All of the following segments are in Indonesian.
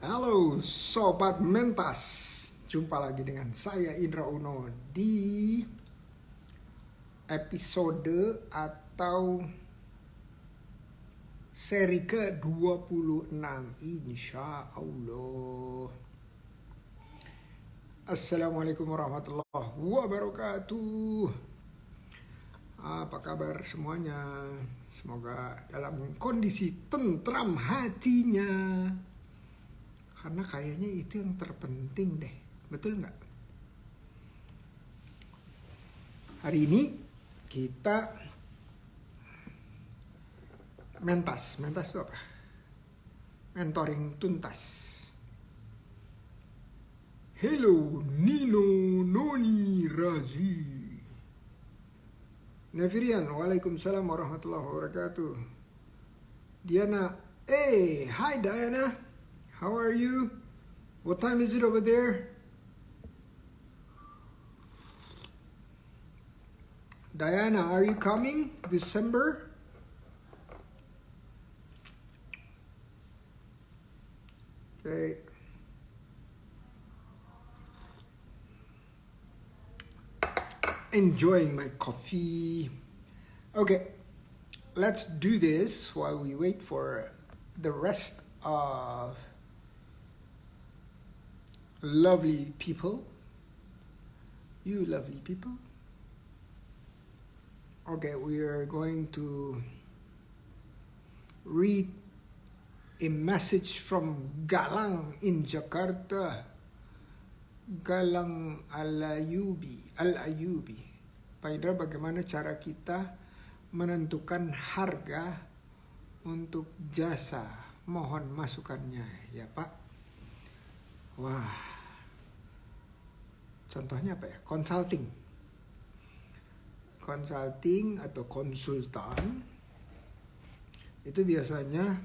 Halo Sobat Mentas, jumpa lagi dengan saya Indra Uno di episode atau seri ke-26 Insya Allah. Assalamualaikum warahmatullahi wabarakatuh. Apa kabar semuanya? Semoga dalam kondisi tentram hatinya. Karena kayaknya itu yang terpenting deh. Betul nggak? Hari ini kita mentas. Mentas itu apa? Mentoring tuntas. Hello Nino Noni Razi. Nevirian, waalaikumsalam warahmatullahi wabarakatuh. Diana, hey, hi Diana. How are you? What time is it over there? Diana, are you coming December? Okay. Enjoying my coffee. Okay, let's do this while we wait for the rest of lovely people. You lovely people. Okay, we are going to read a message from Galang in Jakarta. Galang Al-Ayubi. Pak Indra, bagaimana cara kita menentukan harga untuk jasa? Mohon masukannya ya Pak. Wah, contohnya apa ya? Consulting atau konsultan itu biasanya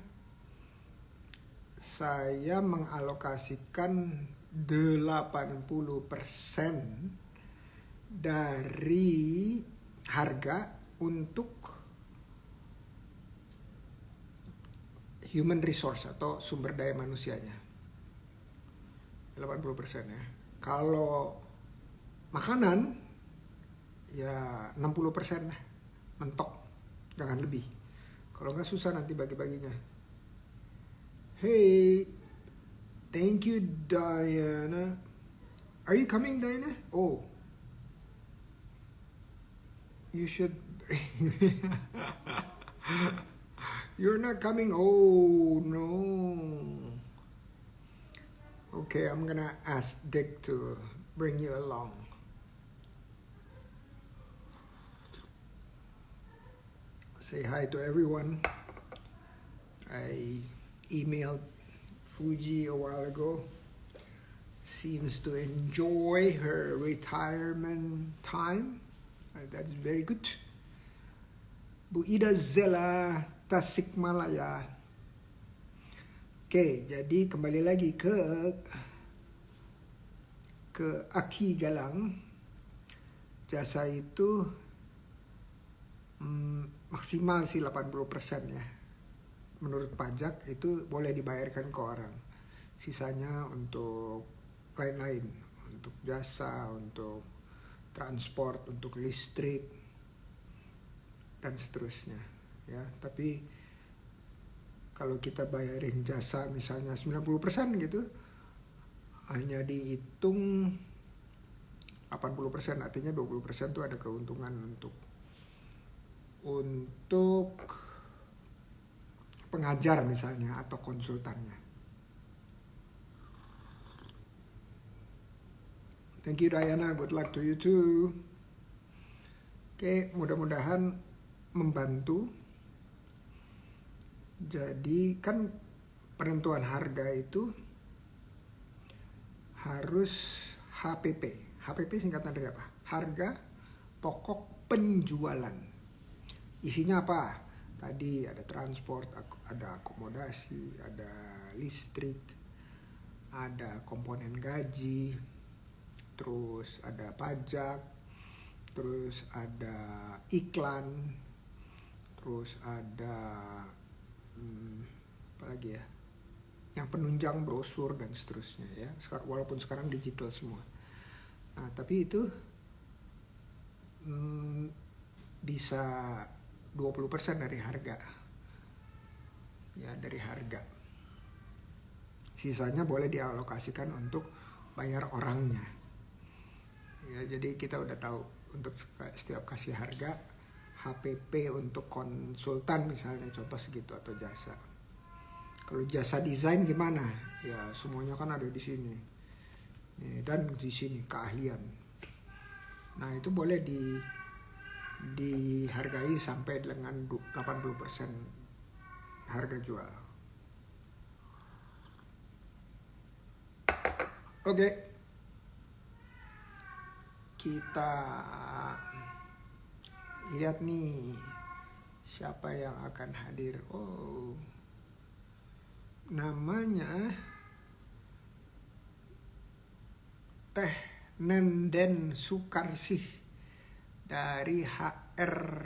saya mengalokasikan 80% dari harga untuk human resource atau sumber daya manusianya. 80% ya. Kalau makanan ya 60% lah. Mentok. Jangan lebih. Kalau nggak susah nanti bagi-baginya. Hey, thank you Diana. Are you coming Diana? Oh, you should bring. You're not coming. Oh no. Okay, I'm gonna ask Dick to bring you along. Say hi to everyone. I emailed Fuji a while ago. Seems to enjoy her retirement time. That's very good. Bu Ida Zela, Tasikmalaya. Oke, jadi kembali lagi ke Aki Galang. Jasa itu maksimal sih 80% ya. Menurut pajak itu boleh dibayarkan ke orang. Sisanya untuk lain-lain, untuk jasa, untuk transport, untuk listrik dan seterusnya ya. Tapi kalau kita bayarin jasa misalnya 90% gitu, hanya dihitung 80%, artinya 20% itu ada keuntungan untuk pengajar misalnya atau konsultannya. Thank you Diana, good luck to you too. Oke, mudah-mudahan membantu. Jadi kan penentuan harga itu harus HPP. HPP singkatan dari apa? Harga pokok penjualan. Isinya apa? Tadi ada transport, ada akomodasi, ada listrik, ada komponen gaji, terus ada pajak, terus ada iklan, terus ada apa lagi ya? yang penunjang brosur dan seterusnya ya. Walaupun sekarang digital semua. Nah, tapi itu bisa 20% dari harga. Ya, dari harga. Sisanya boleh dialokasikan untuk bayar orangnya. Ya, jadi kita udah tahu untuk setiap kasih harga HPP untuk konsultan misalnya contoh segitu atau jasa. Kalau jasa desain gimana? Ya semuanya kan ada di sini. Dan di sini keahlian. Nah, itu boleh dihargai sampai dengan 80% harga jual. Oke. Kita lihat nih siapa yang akan hadir. Oh, namanya Teh Nenden Sukarsih dari HR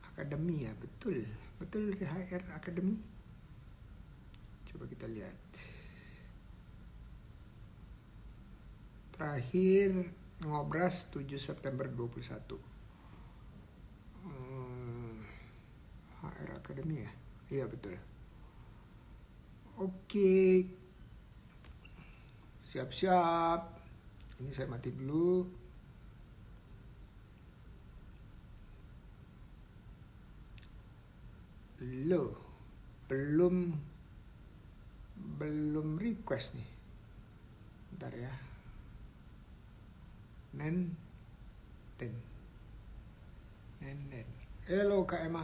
Academy ya, betul dari HR Academy. Coba kita lihat. Terakhir ngobras 7 September 21. HR Academy ya? Iya betul. Oke. Siap-siap. Ini saya mati dulu. Loh, belum request nih. Bentar ya. Nenden. Halo Kak Emma.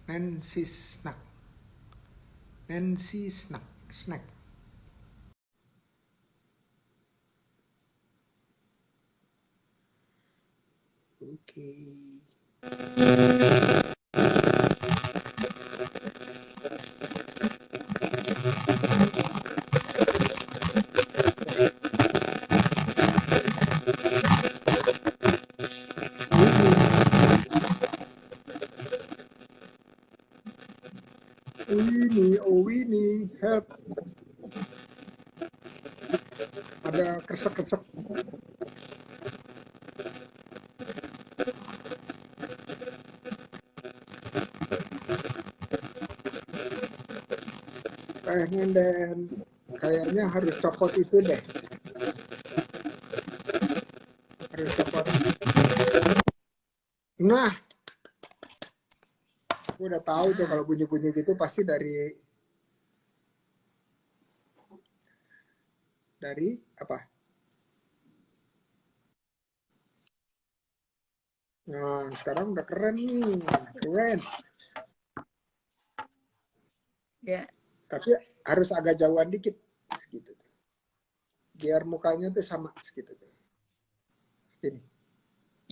Nancy Snack. Oke. Winnie, help. Ada kresek-kresek. Dan kayaknya harus copot itu deh. Harus copot. Nah, aku udah tahu tuh kalau bunyi-bunyi gitu pasti dari apa? Nah, sekarang udah keren nih. Keren. Ya. Tapi harus agak jauhan dikit segitu. Biar mukanya tuh sama segitu tuh. Ini.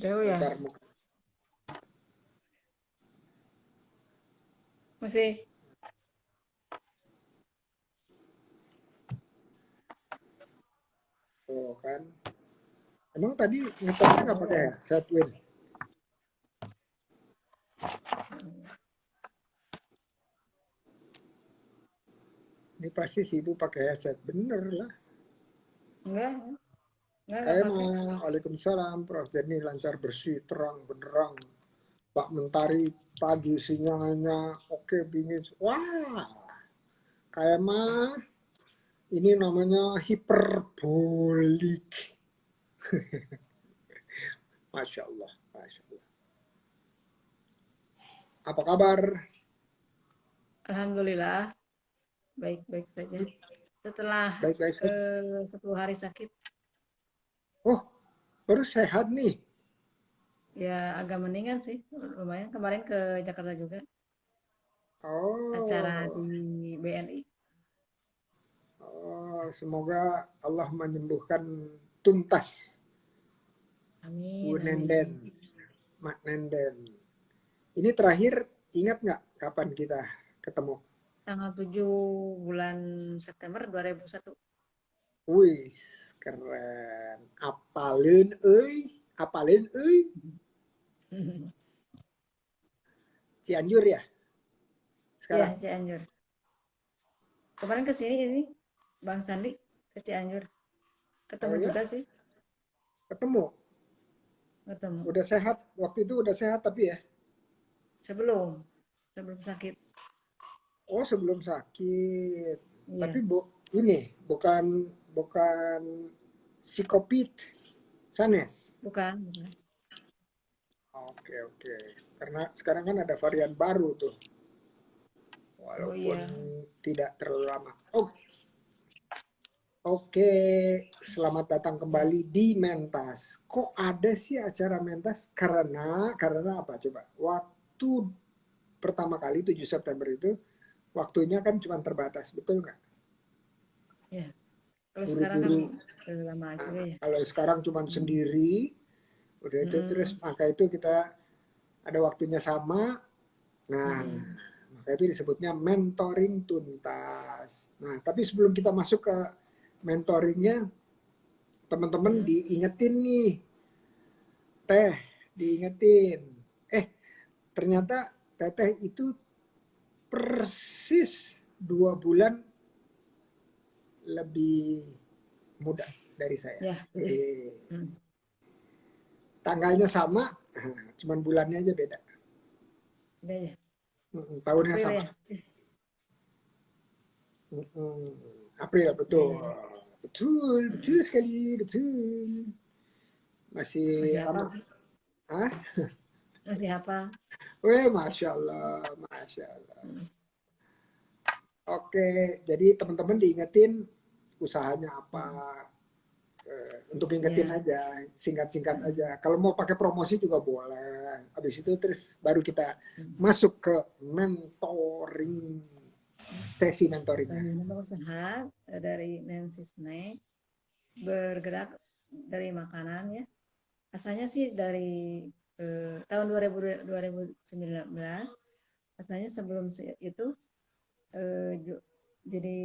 Jauh ya? Lebar muka. Masih. Oh kan. Emang tadi ngetesnya nggak pakai headset, Win? Ini pasti si ibu pakai headset, bener lah. Enggak Emang, waalaikumsalam, Prof. Jadi lancar, bersih, terang, benderang. Pak Mentari pagi sinyalnya oke, bingit. Wah, kayak mah ini namanya hiperbolik. Masya Allah, Masya Allah. Apa kabar? Alhamdulillah, baik-baik saja. Setelah Baik-baik saja. 10 hari sakit. Oh, baru sehat nih. Ya agak mendingan sih, lumayan. Kemarin ke Jakarta juga. Acara Oh, di BNI. semoga Allah menyembuhkan tuntas. Bu Amin, Nenden, amin. Mak Nenden. Ini terakhir ingat nggak kapan kita ketemu? Tanggal 7 bulan September 2001. Wih, keren. Apalin euy. Cianjur ya? Ya, Sekarang. Cianjur. Kemarin ke sini ini Bang Sandi ke Cianjur. Oh Ketemu ya, juga sih, ketemu. ketemu. Udah sehat. Waktu itu udah sehat tapi ya. Sebelum sebelum sakit. Oh, sebelum sakit. Tapi Iya, ini bukan bukan si COVID, sanes. bukan, bukan. Oke, oke. Karena sekarang kan ada varian baru tuh, Oh walaupun iya, tidak terlalu lama. Oh, oke. Selamat datang iya, kembali di Mentas. Kok ada sih acara Mentas? Karena apa coba? Waktu pertama kali 7 September itu waktunya kan cuma terbatas, betul nggak? iya. Kalau sekarang kan Buru-buru. lama juga Nah, ya. kalau sekarang cuma Hmm. sendiri, udah itu terus Mm-mm. maka itu kita ada waktunya sama. Nah, Mm-mm. maka itu disebutnya mentoring tuntas. Nah, tapi sebelum kita masuk ke mentoringnya, teman-teman Mm-mm. diingetin nih, teh, diingetin. Eh, ternyata teteh itu persis 2 bulan lebih muda dari saya. Ya, udah. Hmm. Tanggalnya sama, cuman bulannya aja beda. Udah ya. Tahunnya April sama. ya. April, Ya, betul. ya, ya. Betul, betul Mm-mm. sekali, betul. Masih Masih hafal aman. sih. Hah? Masih hafal. Weh, Masya Allah, Masya Allah. Mm. Oke, jadi teman-teman diingetin usahanya apa. Mm. Untuk ingetin Ya. aja, singkat-singkat aja. Mm. Kalau mau pakai promosi juga boleh. Habis itu terus baru kita Mm. masuk ke mentoring, sesi mentoringnya. Kami nama usaha dari Nancy Snack bergerak dari makanan ya. Asalnya sih dari tahun 2019. Asalnya sebelum itu jadi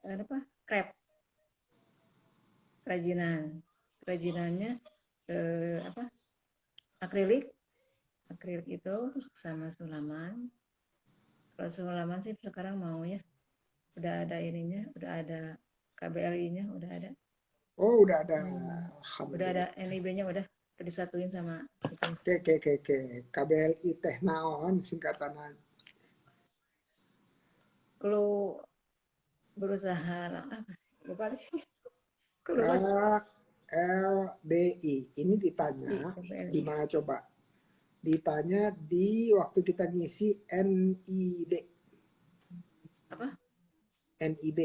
apa? Krep, kerajinan. Kerajinannya apa? Akrilik, akrilik itu terus sama sulaman. Kalau sulaman sih sekarang mau ya, udah ada ininya, udah ada KBLI-nya, udah ada. Oh, udah ada. Udah ada Alhamdulillah. NIB-nya udah disatuin sama itu. Oke, oke, oke, oke. KBLI teh naon singkatan. Kalau berusaha apa? Lupa sih. Kalau lupa sih. KLBI. Ini ditanya di KBLI. mana coba? Ditanya di waktu kita ngisi NIB. Apa? NIB.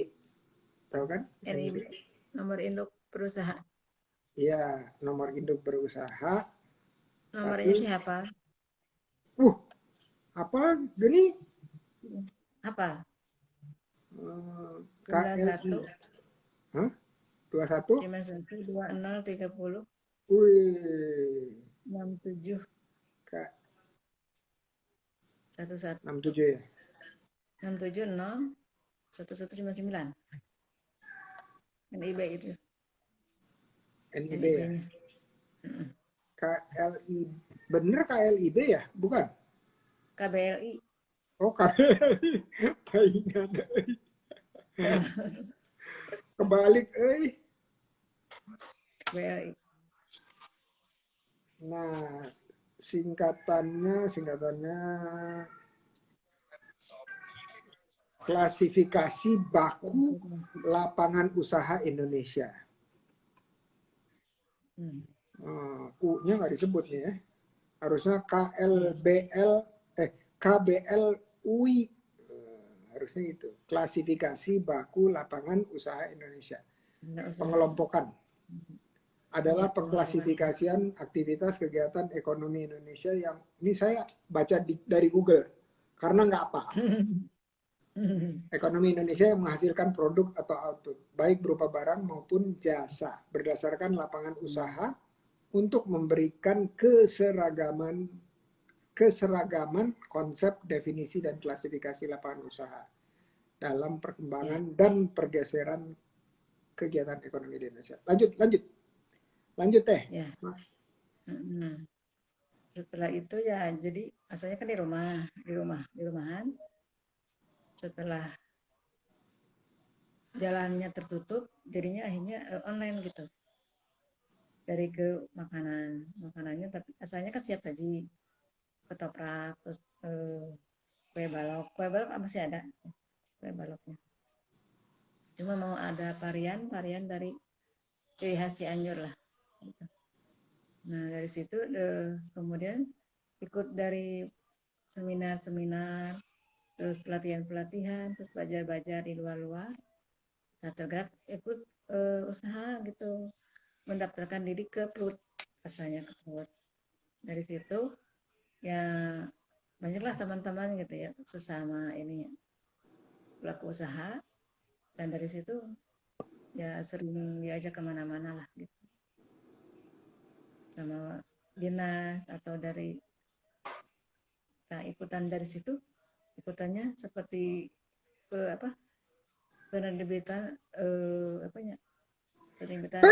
Tahu kan? NIB. NIB. Nomor induk perusahaan. Iya, nomor induk berusaha. Nomornya Tapi, siapa? uh, apa? Gini? Apa? KLI. 91 Hah? 21? 51 20 30 Wih. 67 Kak, 11 67 ya? 670 1199 NIB itu NIB ya? NIB-nya. KLI. Bener KLIB ya? Bukan? KBLI. Oh, KLI. Palingan. Kebalik, KBLI. Nah, singkatannya klasifikasi baku lapangan usaha Indonesia. Hmm. U-nya nggak disebut nih ya. Harusnya Iya. KBL UI. Harusnya itu. Klasifikasi baku lapangan usaha Indonesia. Enggak usah. Pengelompokan Iya, adalah pengelompokan. pengklasifikasian aktivitas kegiatan ekonomi Indonesia yang ini saya baca dari Google karena nggak apa. Ekonomi Indonesia yang menghasilkan produk atau output, baik berupa barang maupun jasa, berdasarkan lapangan usaha untuk memberikan keseragaman konsep, definisi, dan klasifikasi lapangan usaha dalam Ya, perkembangan dan pergeseran kegiatan ekonomi di Indonesia. Lanjut, lanjut, lanjut teh. ya. Setelah itu ya jadi asalnya kan di rumahan. Setelah jalannya tertutup, jadinya akhirnya online gitu. Dari ke makanannya, tapi asalnya kan siap saji, ketoprak, terus kue balok masih ada, kue baloknya. Cuma mau ada varian dari ciri khas Cianjur lah. Gitu. Nah dari situ kemudian ikut dari seminar-seminar, terus pelatihan-pelatihan, terus belajar-belajar di luar-luar. Nah tergerak ikut usaha gitu, mendaftarkan diri ke PLUT, asalnya ke PLUT. Dari situ ya banyaklah teman-teman gitu ya, sesama ini pelaku usaha, dan dari situ ya sering diajak kemana-mana lah gitu, sama dinas atau dari, nah ikutan dari situ, ikutannya seperti apa, penerbitan apa ya, penerbitan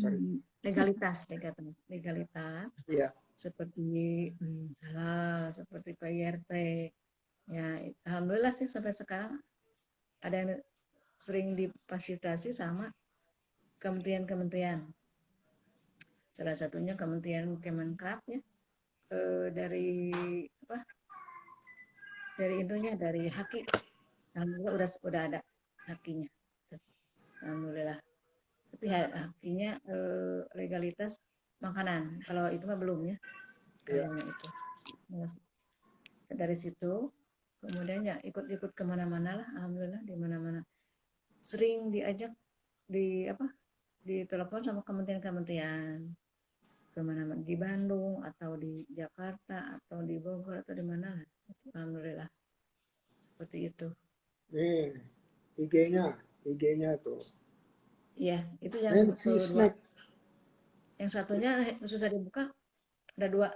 Sorry. legalitas Iya. seperti halal, seperti PYRT. Ya, alhamdulillah sih sampai sekarang ada yang sering difasilitasi sama kementerian-kementerian. Salah satunya Kementerian Kemenkraf ya, dari apa? Dari intinya dari Haki. Alhamdulillah udah ada Hakinya. Alhamdulillah. Tapi Hakinya legalitas makanan. Kalau itu mah belum ya. Kayaknya itu. Nah, dari situ kemudian ya ikut-ikut kemana-mana lah, alhamdulillah di mana-mana sering diajak, di apa, ditelepon sama kementerian-kementerian kemana-mana, di Bandung atau di Jakarta atau di Bogor atau di mana, alhamdulillah seperti itu. Nih, IG-nya tuh. Iya, itu yang Nancy kedua. Snack. Yang satunya susah dibuka, ada 2.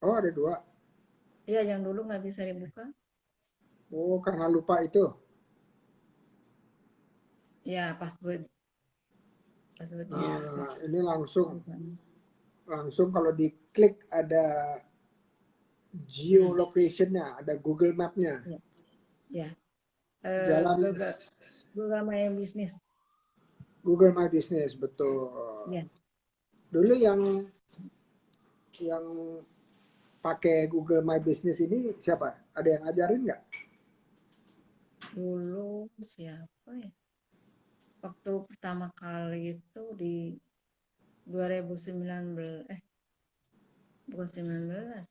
Oh, ada 2. Iya, yang dulu nggak bisa dibuka. Oh, karena lupa itu. Ya, passwordnya. Nah, ini langsung kalau diklik ada geolocation-nya, ada Google Map-nya. Ya, ya. Jalan Google My Business. Google My Business, betul. Ya. Dulu yang pakai Google My Business ini siapa? Ada yang ngajarin nggak? Dulu siapa ya? Waktu pertama kali itu di 2019, bukan 19 ya.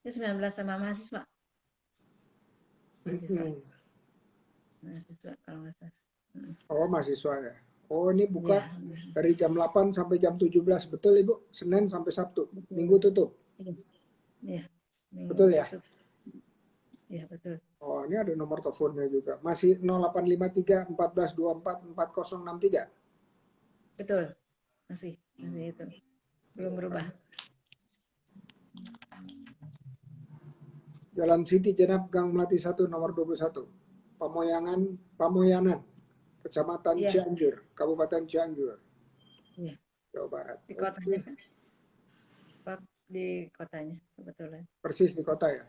Ya 19 sama mahasiswa. Mahasiswa kalau nggak salah. Oh, mahasiswa ya. Oh, ini buka Ya, dari jam 8 sampai jam 17. Betul, Ibu? Senin sampai Sabtu. betul. Minggu tutup. Iya. Betul ya? Iya, betul. Oh, ini ada nomor teleponnya juga. Masih 0853 1424 4063. Betul. Masih itu. Belum berubah. Jalan Siti Jenab Gang Melati 1 nomor 21. Pamoyanan, Kecamatan Cianjur, Kabupaten Cianjur, Jawa Barat. Di kotanya kan? Di kotanya kebetulan. Persis di kota ya?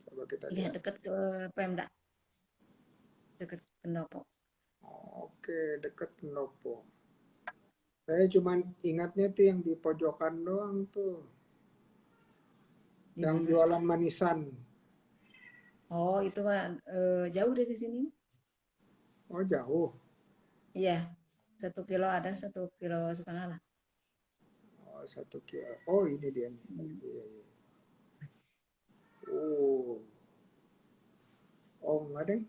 Coba kita lihat. Iya, dekat ke Pemda. Dekat Pendopo. Oke, dekat Pendopo. Saya cuma ingatnya tuh yang di pojokan doang tuh. Yang jualan manisan. Oh, itu mah jauh dari sini. Oh, jauh. Iya, 1 kilo ada, 1,5 kilo lah. Oh, 1 kilo. Oh, ini dia nih. Iya. Oh, enggak deh.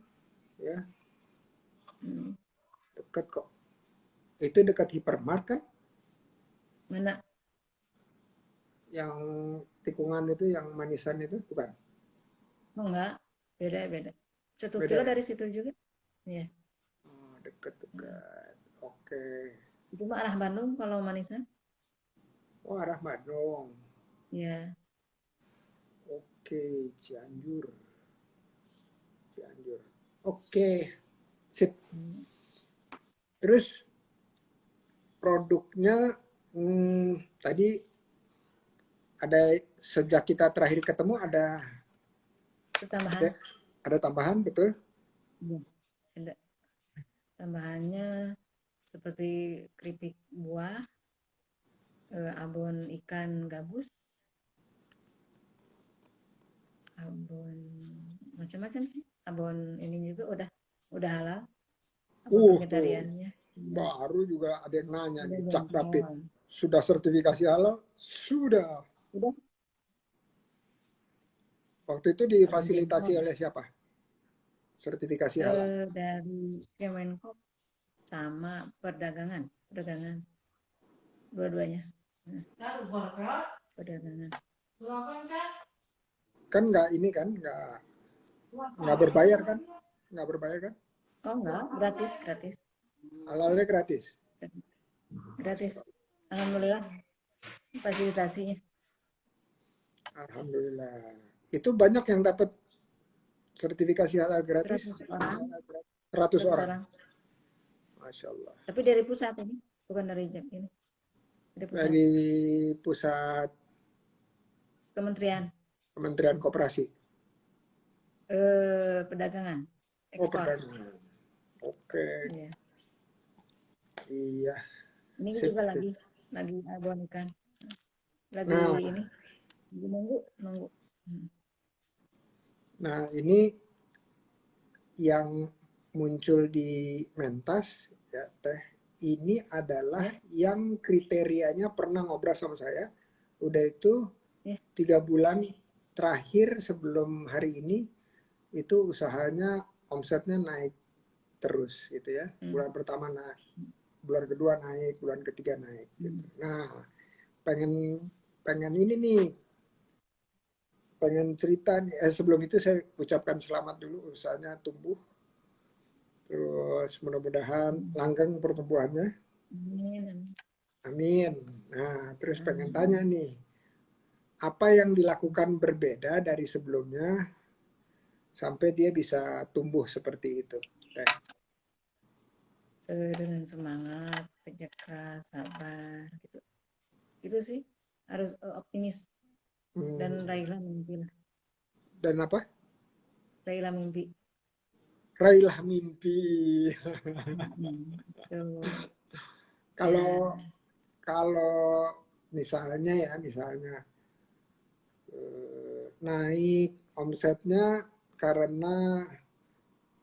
Ya. Dekat kok. Itu dekat Hypermart kan? Mana? Yang tikungan itu, yang manisan itu, bukan? Oh, enggak. Beda. 1 Beda kilo ya? dari situ juga. Iya. Oh, dekat. Oke. Itu mah arah Bandung kalau manisan. Oh, arah Bandung. Iya. Oke, Cianjur. Oke, sip. Terus produknya tadi ada, sejak kita terakhir ketemu ada tambahan, betul? Iya. Ada. Tambahannya seperti keripik buah, abon ikan gabus, abon macam-macam sih. Abon ini juga udah halal, abon Tuh, vegetariannya. baru juga ada yang nanya Ada nih, Cak David. jengkol. Sudah sertifikasi halal? Sudah. Udah Waktu itu ada difasilitasi jengkol. oleh siapa? Sertifikasi halal. Dari Kemenko sama perdagangan, dua-duanya. Perdagangan. Kan nggak ini kan, nggak berbayar kan? Nggak berbayar kan? Oh enggak, gratis. Halalnya gratis. Gratis. Alhamdulillah fasilitasinya. Alhamdulillah. Itu banyak yang dapat sertifikasi halal gratis. 100 orang, 100 100 orang. orang. Masya Allah. Tapi dari pusat ini, bukan dari ini. Dari pusat. Dari pusat Kementerian Kementerian Koperasi. Perdagangan, Oh, ekspor. perdagangan. Oke. Iya. Iya. Ini Sip, juga sip. lagi abon ikan. Lagi Nah, ini, lagi nunggu. nah ini yang muncul di Mentas ya Teh, ini adalah Ya, yang kriterianya pernah ngobrol sama saya. Udah itu ya. 3 bulan terakhir sebelum hari ini itu usahanya omsetnya naik terus gitu ya. Bulan pertama naik, bulan kedua naik, bulan ketiga naik gitu. Nah, pengen pengen ini nih, pengen cerita nih. Sebelum itu saya ucapkan selamat dulu, usahanya tumbuh. Terus mudah-mudahan langgeng pertumbuhannya. Amin. Amin. Nah, terus pengen tanya nih, apa yang dilakukan berbeda dari sebelumnya sampai dia bisa tumbuh seperti itu? Dengan semangat, kerja keras, sabar, gitu. Itu sih harus optimis dan raihlah mimpi lah. Dan apa? Raihlah mimpi. Raihlah mimpi. Tuh. Kalau Ya, kalau misalnya naik omsetnya karena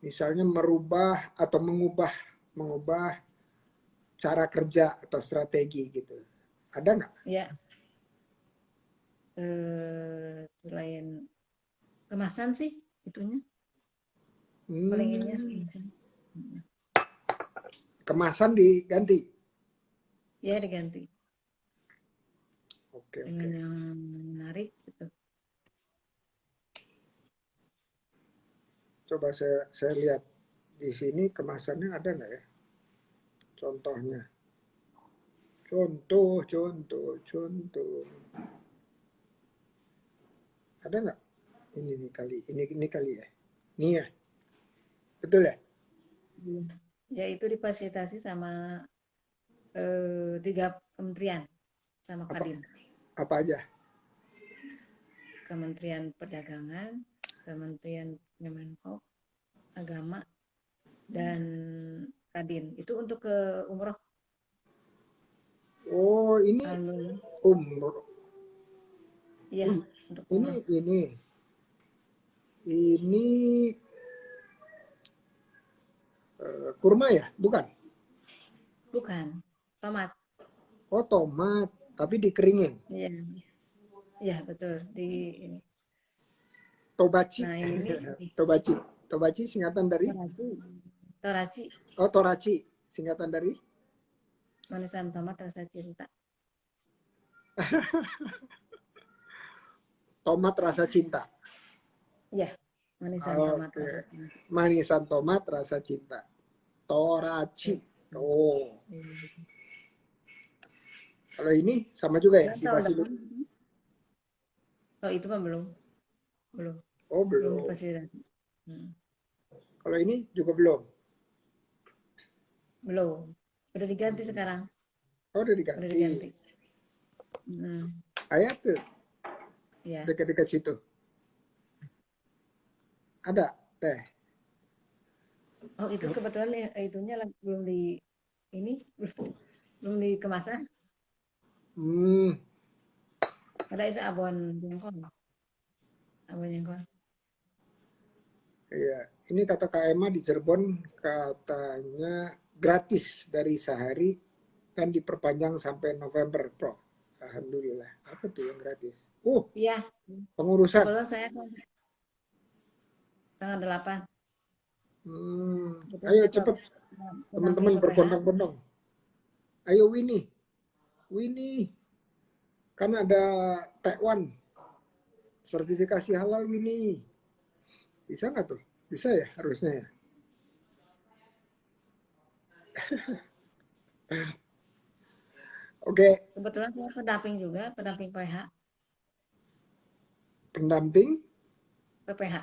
misalnya merubah atau mengubah cara kerja atau strategi gitu. Ada nggak? ya. Selain kemasan sih itunya paling ininya kemasan. Kemasan diganti. Ya diganti Oke, dengan oke. yang menarik gitu. Coba saya lihat di sini kemasannya ada nggak ya? Contohnya. Contoh. Ada nggak? Ini nih kali. Ini kali ya. Nih ya. Betul ya? Ya itu difasilitasi sama 3 kementerian sama Apa Kadin. apa aja? Kementerian Perdagangan, Kementerian Kemenko, Agama, dan Kadin. Itu untuk ke umroh. Oh, ini Alhamdulillah. umroh. Iya, untuk Ini umroh. ini kurma ya? Bukan. Bukan, tomat. Oh, tomat, tapi dikeringin. Iya, iya betul di ini. Tobachi. Nah ini nih Tobachi. Tobachi singkatan dari Toraci, Oh, Torachi singkatan dari manisan tomat rasa cinta. tomat rasa cinta. Iya, manisan tomat Oke. rasa cinta. Manisan tomat rasa cinta. Torachi. Oh. Kalau ini sama juga ya Dan di tahun depan, Basilu. oh itu mah belum Oh, belum belum. difasilitasi. Kalau ini juga belum. Belum, udah diganti sekarang, Oh, udah udah diganti. diganti. Ayat tuh Ya, dekat-dekat situ. Ada teh. Oh, itu kebetulan itunya belum di ini belum dikemasan. Hmm, Ada itu abon jengkol, abon jengkol. iya. Ini kata Kak Emma di Cirebon katanya gratis dari sehari dan diperpanjang sampai November, Pro. Alhamdulillah. Apa tuh yang gratis? Iya, Pengurusan. kebetulan saya tanggal 8. Kebetulan Ayo saya cepet pendamping teman-teman PPH. berbondong-bondong. Ayo Winnie, Winnie, kan ada Taiwan sertifikasi halal Winnie. Bisa nggak tuh? Bisa ya harusnya ya. Oke, Kebetulan saya pendamping juga, pendamping PH, pendamping PPH.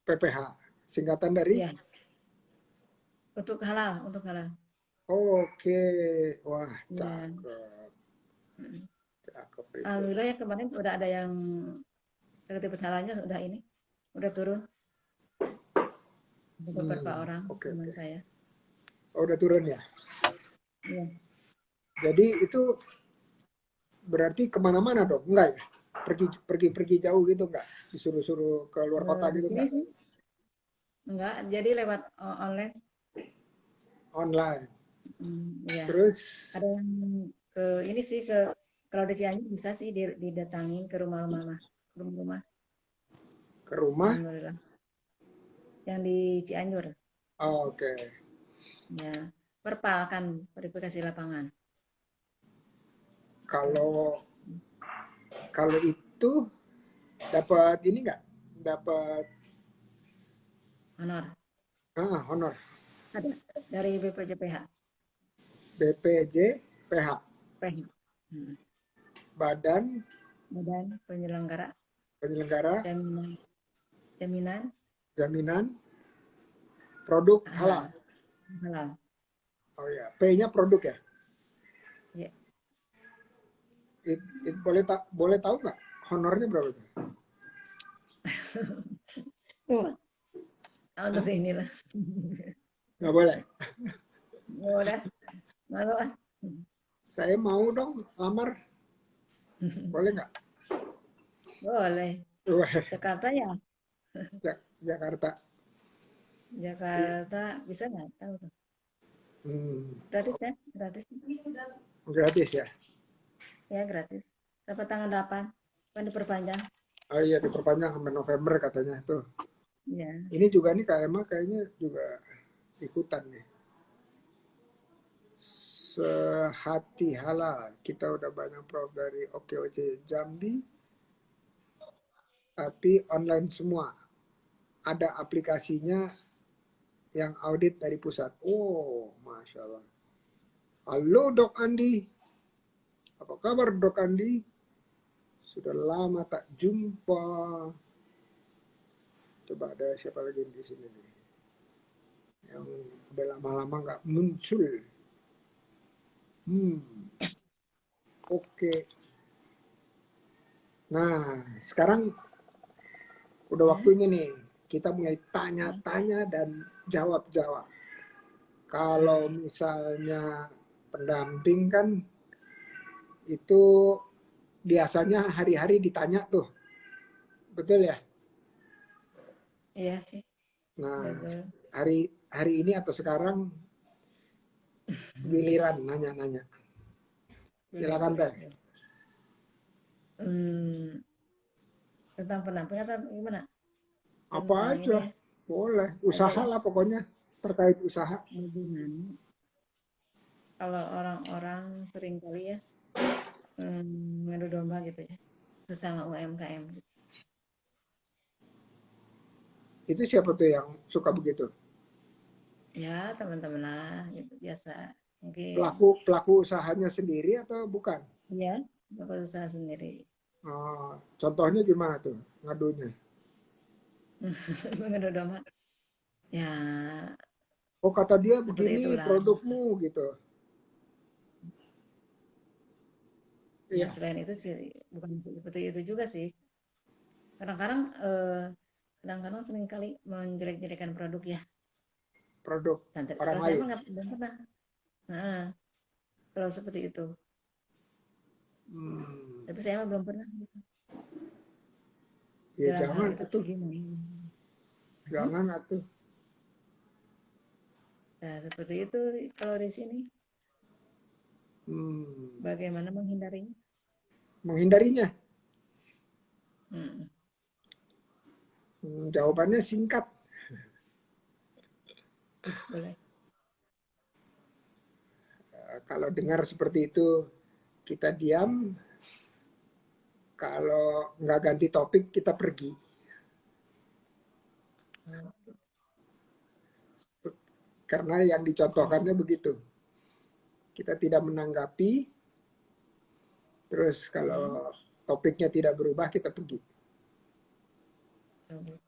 PPH. Singkatan dari Iya, untuk halal, untuk halal. Oke. Wah, Iya. cakep. Mm. Cakep itu. Alhamdulillah ya kemarin udah ada yang sertifikat halalnya udah ini, udah turun beberapa orang Oke, teman oke. saya. Oh, udah turun ya. Iya. Jadi itu berarti kemana-mana dong? Enggak ya? Pergi jauh gitu enggak? Disuruh-suruh ke luar kota Di gitu sini enggak? sih enggak, jadi lewat online. Online. Iya. Terus Ada yang ke ini sih ke kalau di Cianjur bisa sih didatangin ke rumah-rumah, rumah-rumah. ke rumah. Alhamdulillah. Yang di Cianjur, Oke. ya. Perpal kan verifikasi lapangan. Itu Kalau kalau itu dapat ini enggak? Dapat honor. honor. Ada dari BPJPH, BPJ PH. PH. Hmm. Badan Badan penyelenggara penyelenggara jaminan jaminan jaminan produk halal. halal. Halal. Oh ya, P-nya produk ya. Ya. Boleh tahu nggak honornya berapa tuh? Oh, untuk Hah? inilah. Nggak boleh. Ya udah, malu ah. Saya mau dong lamar, boleh nggak? Boleh. Wah, Jakarta ya. Jakarta. Jakarta bisa nggak tahu tuh. Hmm, Gratis ya, gratis. gratis ya. Ya gratis. Sampai tanggal 8 kan diperpanjang. Oh iya diperpanjang sampai November katanya tuh. Ya. Ini juga nih Kak Emma kayaknya juga ikutan nih. Sehati halal. Kita udah banyak prof dari OKOC Jambi, tapi online semua. Ada aplikasinya yang audit dari pusat. Oh, Masya Allah. Halo Dok Andi. Apa kabar Dok Andi? Sudah lama tak jumpa. Coba ada siapa lagi di sini nih. Yang udah lama-lama nggak muncul. Hmm, oke. Nah, sekarang udah Hmm? waktunya nih. Kita mulai tanya-tanya dan jawab-jawab. Kalau misalnya pendamping kan itu biasanya hari-hari ditanya tuh. Betul ya? Iya sih, Nah, betul. hari hari ini atau sekarang giliran nanya-nanya. Boleh, Silakan boleh, Teh. boleh. Hmm, tentang pendamping atau gimana? Apa Tentang ini aja. ya, Boleh. aja Usaha ya. lah pokoknya. Terkait usaha. Bagaimana? Kalau orang-orang sering kali ya ngadu domba gitu ya, sesama UMKM. Gitu. Itu siapa tuh yang suka begitu? Ya teman-teman lah, gitu biasa. Mungkin Pelaku usahanya sendiri atau bukan? ya, bapak usaha sendiri. Contohnya gimana tuh ngadunya? Mengadu domba. Ya, Oh kata dia seperti begini itulah. produkmu gitu. Ya, Iya. selain itu sih bukan seperti itu juga sih. Kadang-kadang kadang-kadang sering kali menjelek-jelekan produk ya. produk Santai. orang Kalau saya lain. mah nggak belum pernah. Nah, kalau seperti itu. Hmm. Tapi saya mah belum pernah gitu. Ya Dalam hal jangan itu atuh, gimana? jangan atuh. Nah, seperti itu kalau di sini. Hmm. Bagaimana menghindarinya? Menghindarinya, Hmm, jawabannya singkat. boleh. Kalau dengar seperti itu, kita diam. Kalau nggak ganti topik, kita pergi. Hmm, Karena yang dicontohkannya begitu. Kita tidak menanggapi, terus hmm, kalau topiknya tidak berubah, kita pergi. hmm,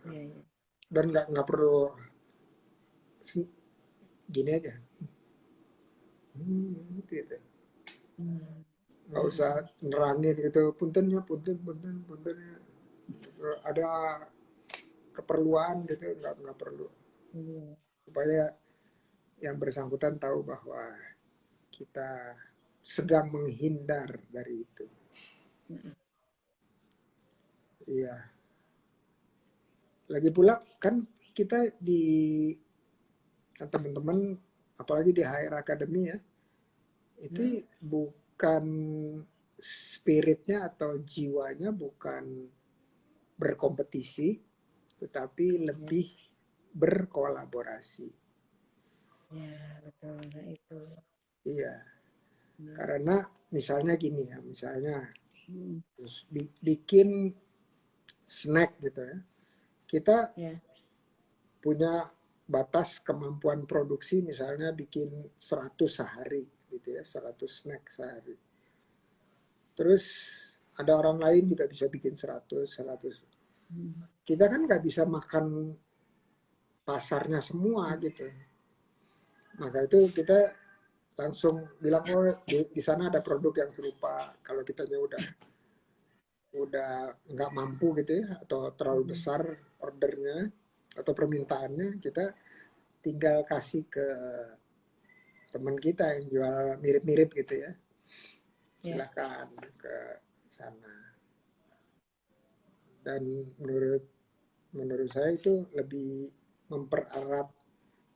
iya, iya. Dan nggak perlu gini aja. Gitu. Hmm, Nggak usah nerangin gitu. Puntennya, puntennya. Ada keperluan gitu, nggak perlu. iya. Supaya yang bersangkutan tahu bahwa kita sedang menghindar dari itu. Hmm, Iya. Lagi pula kan kita di teman-teman, apalagi di HR Academy ya, hmm, itu bukan spiritnya atau jiwanya bukan berkompetisi, tetapi ya, lebih berkolaborasi. ya, betul. Nah, itu. Iya, Hmm, karena misalnya gini ya, misalnya hmm, bikin snack gitu ya. Kita ya, punya batas kemampuan produksi misalnya bikin 100 sehari gitu ya, 100 snack sehari. Terus ada orang lain juga bisa bikin 100. hmm, Kita kan nggak bisa makan pasarnya semua gitu. Maka itu kita langsung bilang, oh di sana ada produk yang serupa. Kalau kitanya udah nggak mampu gitu ya, atau terlalu hmm, besar ordernya atau permintaannya, kita tinggal kasih ke teman kita yang jual mirip-mirip gitu ya. ya, Silakan ke sana. Dan menurut menurut saya itu lebih mempererat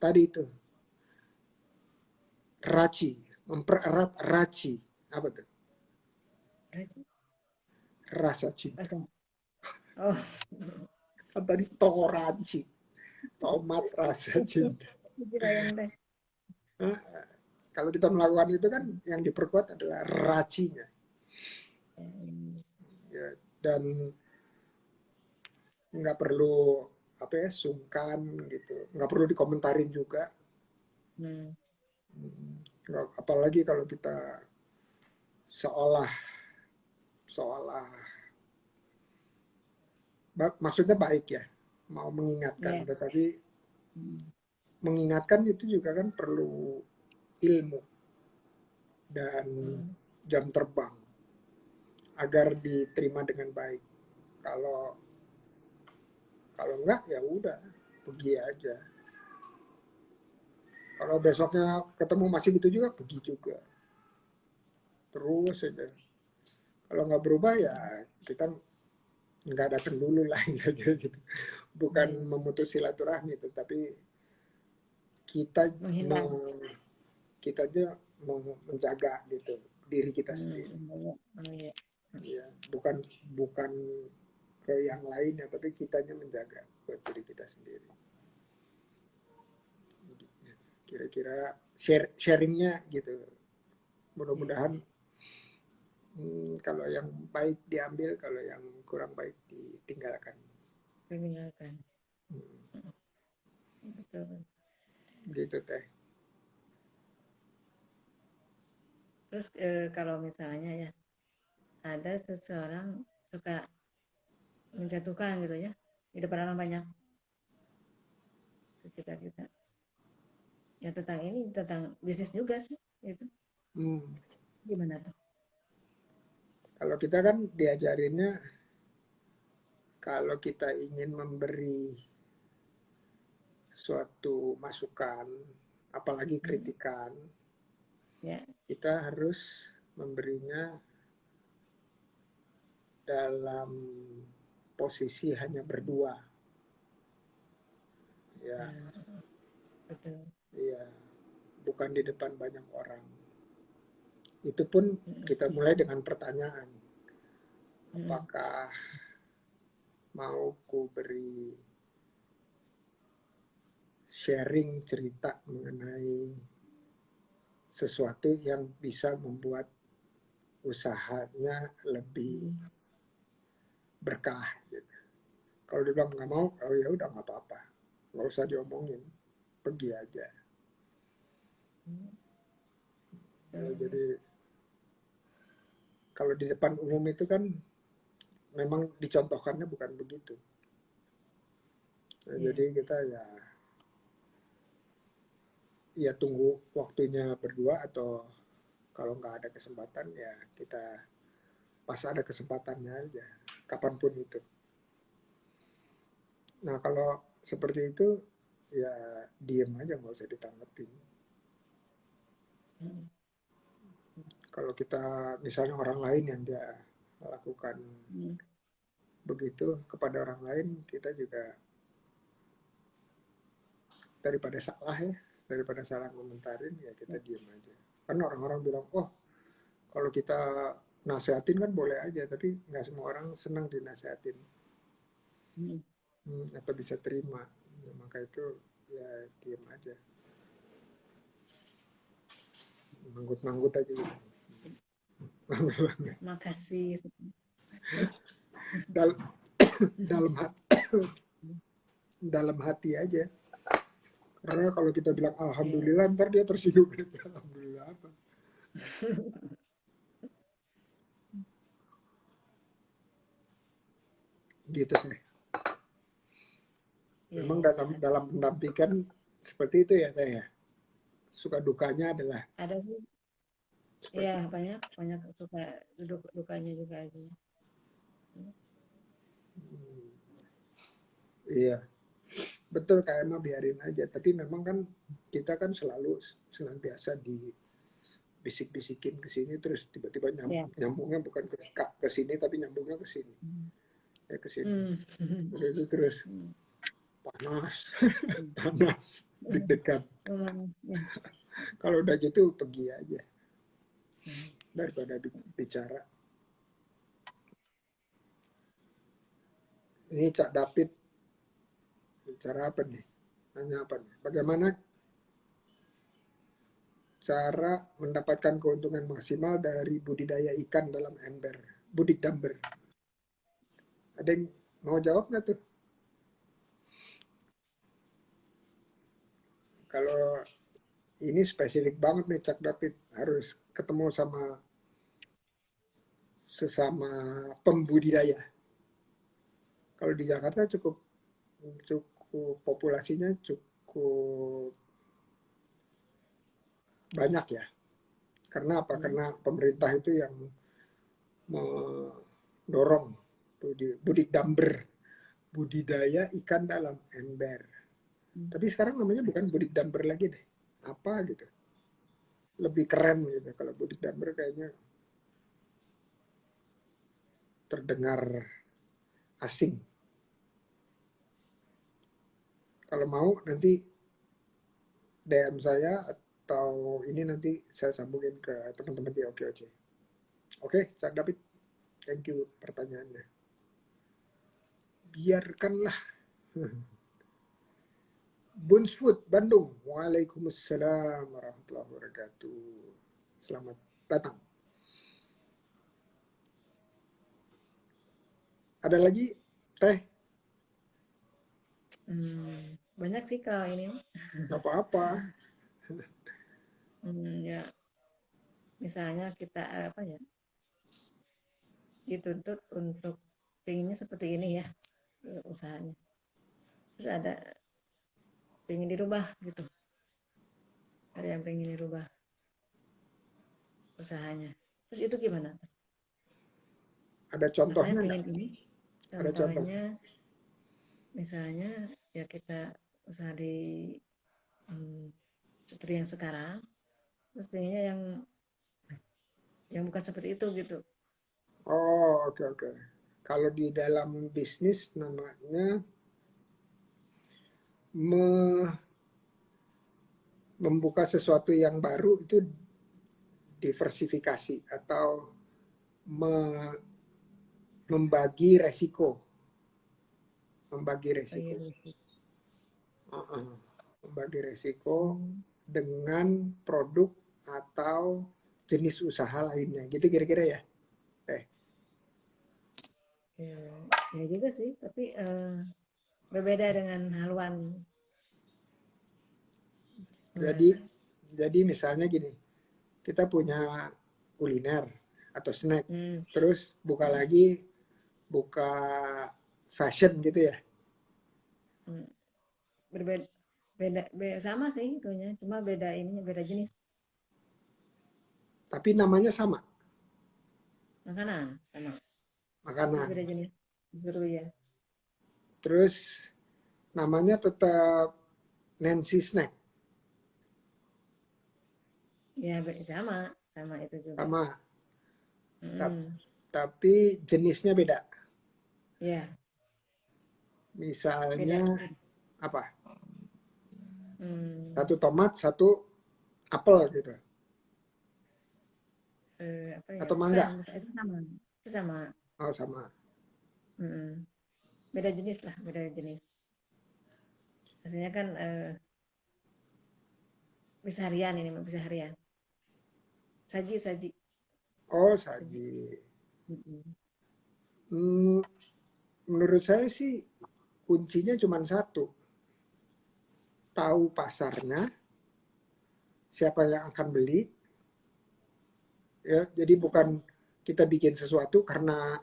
tadi itu raci, mempererat raci. Apa tuh? rasa, Rasa cinta. rasa. Oh, Kan tadi toleransi, tomat rasa cinta. kirain teh. Nah, kalau kita melakukan itu kan yang diperkuat adalah racinya. Hmm, Ya, dan nggak perlu apa ya sungkan gitu, nggak perlu dikomentarin juga. hmm, Apalagi kalau kita seolah seolah maksudnya baik ya, mau mengingatkan, ya, tetapi hmm, mengingatkan itu juga kan perlu ilmu dan hmm, jam terbang agar diterima dengan baik. Kalau kalau enggak ya udah pergi aja. Kalau besoknya ketemu masih gitu juga pergi juga. Terus aja. Kalau nggak berubah ya kita nggak datang dulu lah gitu. Bukan ya. memutus silaturahmi, tetapi kita Menghindar. mau kita aja mau menjaga gitu diri kita Hmm, sendiri. iya, oh, iya. Ya, bukan bukan ke yang lain ya, tapi kitanya menjaga buat diri kita sendiri. Kira-kira sharingnya gitu. Iya, Mudah-mudahan kalau yang baik diambil, kalau yang kurang baik ditinggalkan. meninggalkan. Hmm, Betul. gitu teh. Terus kalau misalnya ya ada seseorang suka menjatuhkan gitu ya di depan orang banyak ke kita ya tentang ini tentang bisnis juga sih itu Hmm, gimana tuh? kalau kita kan diajarinnya kalau kita ingin memberi suatu masukan, apalagi kritikan, Ya. kita harus memberinya dalam posisi hanya berdua. Ya, Betul. iya, bukan di depan banyak orang. Itu pun kita mulai dengan pertanyaan, apakah mau ku beri sharing cerita mengenai sesuatu yang bisa membuat usahanya lebih berkah gitu. Kalau dia bilang nggak mau, oh ya udah nggak apa-apa, nggak usah diomongin, pergi aja. Ya, jadi kalau di depan umum itu kan memang dicontohkannya bukan begitu. Nah, jadi kita ya tunggu waktunya berdua, atau kalau nggak ada kesempatan ya kita pas ada kesempatannya aja, kapanpun itu. Nah kalau seperti itu ya diem aja, nggak usah ditanggepin. Kalau kita misalnya orang lain yang dia lakukan begitu kepada orang lain, kita juga daripada salah komentarin ya kita diem aja. Karena orang-orang bilang, oh kalau kita nasehatin kan boleh aja, tapi nggak semua orang senang dinasehatin atau bisa terima. Ya, maka itu ya diem aja, manggut-manggut aja gitu. Makasih. Dal dalam hati, dalam hati aja. Karena kalau kita bilang alhamdulillah, ntar dia tersinggung. Alhamdulillah apa? Gitu deh. Memang dalam pendampingan seperti itu ya Teh ya. Suka dukanya adalah ada sih. Iya, banyak suka dukanya juga itu. Iya, betul, kayak mah biarin aja. Tapi memang kan kita kan selalu senantiasa dibisik-bisikin ke sini, terus tiba-tiba nyambungnya bukan ke sini tapi nyambungnya ke sini. Ya ke sini. Itu terus panas, panas, deg-degan. Kalau udah gitu pergi aja daripada bicara. Ini Cak David bicara apa nih? Nanya apa nih? Bagaimana cara mendapatkan keuntungan maksimal dari budidaya ikan dalam ember, budik damber? Ada yang mau jawab nggak tuh? Kalau ini spesifik banget nih Cak David, harus ketemu sama sesama pembudidaya. Kalau di Jakarta cukup populasinya cukup banyak ya. Karena apa? Karena pemerintah itu yang mendorong budik damber, budidaya ikan dalam ember. Tapi sekarang namanya bukan budik damber lagi deh. Apa gitu. Lebih keren gitu. Kalau budik damber kayaknya terdengar asing. Kalau mau nanti DM saya, atau ini nanti saya sambungin ke teman-teman di OKOC. Oke, Cak David, thank you pertanyaannya. Biarkanlah. Buns Food Bandung. Waalaikumsalam warahmatullahi wabarakatuh. Selamat datang. Ada lagi Teh? Banyak sih kalau ini. Gak apa-apa. Ya, misalnya kita apa ya, dituntut untuk pengennya seperti ini ya usahanya. Terus ada pengen dirubah gitu. Ada yang pengen dirubah usahanya. Terus itu gimana? Ada contohnya nggak? Ini ada contohnya? misalnya ya kita usaha di seperti yang sekarang, terus pengennya yang bukan seperti itu gitu. Oh, oke oke. Kalau di dalam bisnis namanya membuka sesuatu yang baru itu diversifikasi atau membagi resiko, membagi Bagi resiko. musik. Uh-uh. Membagi resiko Hmm. dengan produk atau jenis usaha lainnya. Gitu kira-kira ya. Ya, ya juga sih, tapi berbeda dengan haluan. Jadi Gimana? jadi misalnya gini, kita punya kuliner atau snack, Hmm. terus buka Hmm. lagi, buka fashion gitu ya. Hmm. Berbeda, sama sih itunya, cuma beda ininya, beda jenis Tapi namanya sama, makanan sama, tapi makanan. beda jenis seru ya. Terus namanya tetap Nancy Snack, Ya sama, sama itu juga. sama. Hmm. Tapi jenisnya beda. Ya, Misalnya beda. apa? Hmm. Satu tomat, satu apel gitu. Apa ya? Atau Bukan, mangga. itu sama. Itu sama. Oh, sama. Hmm. Beda jenis lah, beda jenis. Biasanya kan bisa harian ini, bisa harian. Saji, saji, Oh, saji. saji. Hmm. Hmm, menurut saya sih kuncinya cuma satu. Tahu pasarnya, siapa yang akan beli, ya. Jadi bukan kita bikin sesuatu karena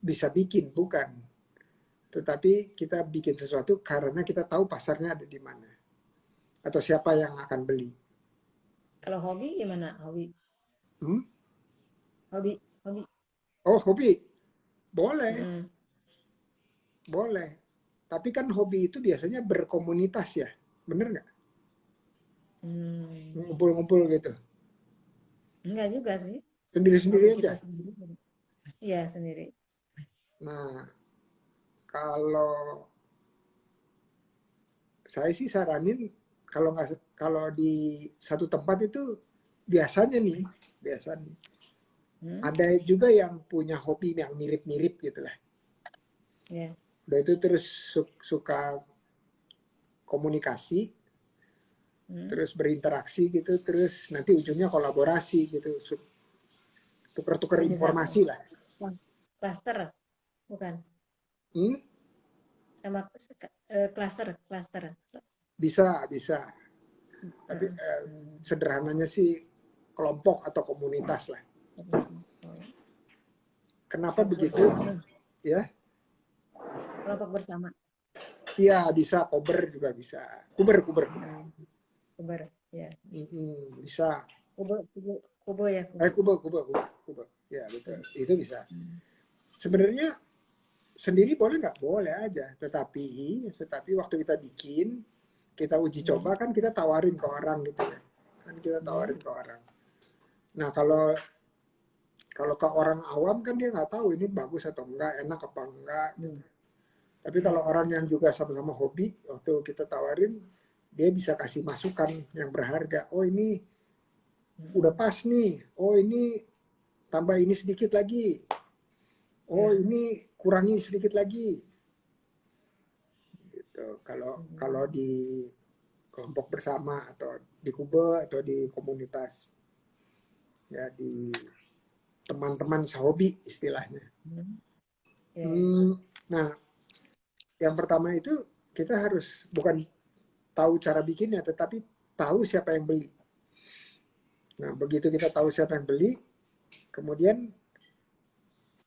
bisa bikin, bukan. Tetapi kita bikin sesuatu karena kita tahu pasarnya ada di mana atau siapa yang akan beli. Kalau hobi gimana? Hobi, Hmm? hobi, hobi. Oh, hobi. Boleh, Hmm. boleh. Tapi kan hobi itu biasanya berkomunitas ya. Bener nggak? Hmm. Ngumpul-ngumpul gitu. Enggak juga sih. Sendiri-sendiri Hobi kita aja. sendiri. Iya, sendiri. Nah, kalau saya sih saranin kalau di satu tempat itu biasanya nih, biasanya Hmm. ada juga yang punya hobi yang mirip-mirip gitu lah. Ya. Udah itu terus suka komunikasi, Hmm. terus berinteraksi gitu, terus nanti ujungnya kolaborasi gitu, tukar-tukar Jadi satu. informasi lah. Cluster, bukan? Hmm? Sama cluster, cluster. Bisa, bisa. Tapi Hmm. sederhananya sih kelompok atau komunitas lah. Oh, Kenapa kelompok begitu? bersama nih. Ya, Kelompok bersama. iya bisa, kober juga bisa. Kuber, kuber. Kuber, ya. Bisa. Kubo, kubo, kubo ya, kubo. Kuber, kuber, kuber, kuber. Ya betul, Kubo. itu bisa. Sebenarnya sendiri boleh nggak? Boleh aja. Tetapi waktu kita bikin, kita uji coba kan kita tawarin ke orang gitu ya. Kan kita tawarin ke orang. Nah kalau kalau ke orang awam kan dia nggak tahu ini bagus atau enggak, enak apa enggak gitu. Tapi kalau orang yang juga sama-sama hobi, waktu kita tawarin, dia bisa kasih masukan yang berharga. Oh ini udah pas nih. Oh ini tambah ini sedikit lagi. Oh Ya. ini kurangi sedikit lagi. Gitu. Kalau kalau di kelompok bersama atau di kube atau di komunitas, ya di teman-teman sehobi istilahnya. Ya. Nah, yang pertama itu kita harus bukan tahu cara bikinnya, tetapi tahu siapa yang beli. Nah, begitu kita tahu siapa yang beli, kemudian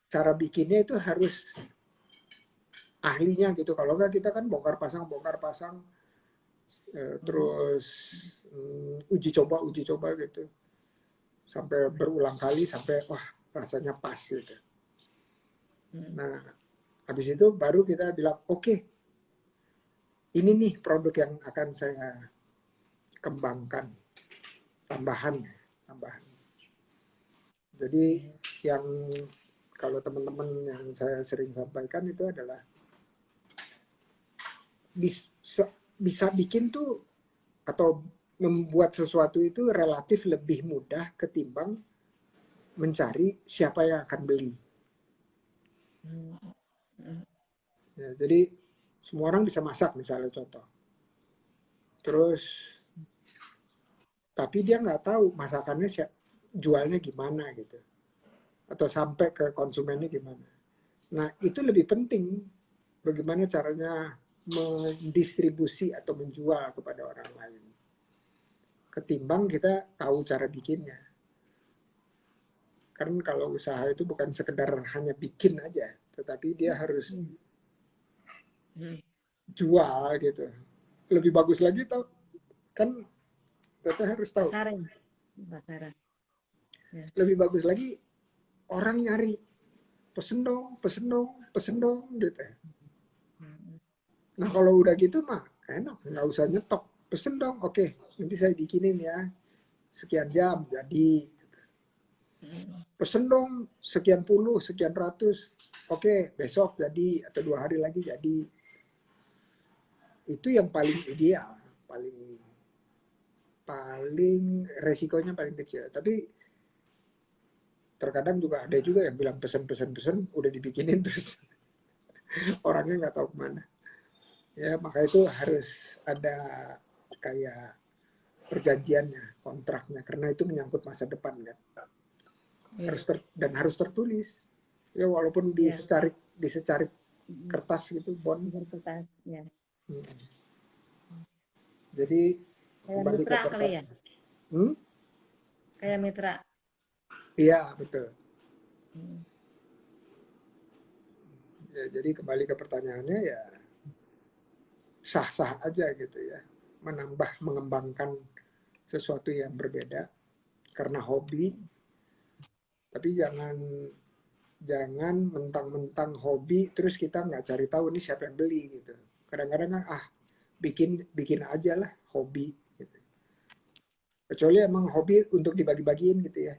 cara bikinnya itu harus ahlinya gitu. Kalau enggak kita kan bongkar pasang, terus uji coba gitu. Sampai berulang kali sampai wah rasanya pas gitu. Nah, habis itu baru kita bilang oke, ini nih produk yang akan saya kembangkan, tambahan. Jadi yang kalau teman-teman yang saya sering sampaikan itu adalah bisa, bisa bikin tuh atau membuat sesuatu itu relatif lebih mudah ketimbang mencari siapa yang akan beli. Ya, jadi semua orang bisa masak misalnya contoh. Terus tapi dia nggak tahu masakannya jualnya gimana gitu. Atau sampai ke konsumennya gimana. Nah itu lebih penting bagaimana caranya mendistribusi atau menjual kepada orang lain. Ketimbang kita tahu cara bikinnya. Kan kalau usaha itu bukan sekedar hanya bikin aja, tetapi dia harus jual gitu. Lebih bagus lagi tau, kan kita harus tahu. Pasaran. Ya. Lebih bagus lagi orang nyari pesen dong gitu. Nah kalau udah gitu mah enak, nggak usah nyetok. Pesen dong, oke, nanti saya bikinin ya. Sekian jam jadi. Pesen dong sekian puluh, sekian ratus. Oke, besok jadi atau 2 hari lagi jadi. Itu yang paling ideal, paling resikonya paling kecil. Tapi terkadang juga ada juga yang bilang pesen udah dibikinin terus orangnya nggak tahu kemana. Ya maka itu harus ada kayak perjanjiannya, kontraknya, karena itu menyangkut masa depan kan. Dan harus tertulis. Ya walaupun di secarik kertas gitu, bond. Kertas, ya. Jadi Kayak kembali mitra ke kali ya? Kayak mitra. Iya betul. Ya, jadi kembali ke pertanyaannya ya sah-sah aja gitu ya, mengembangkan sesuatu yang berbeda karena hobi, tapi jangan mentang-mentang hobi terus kita nggak cari tahu nih siapa yang beli gitu. Kadang-kadang kan bikin aja lah hobi gitu. Kecuali emang hobi untuk dibagi-bagiin gitu ya,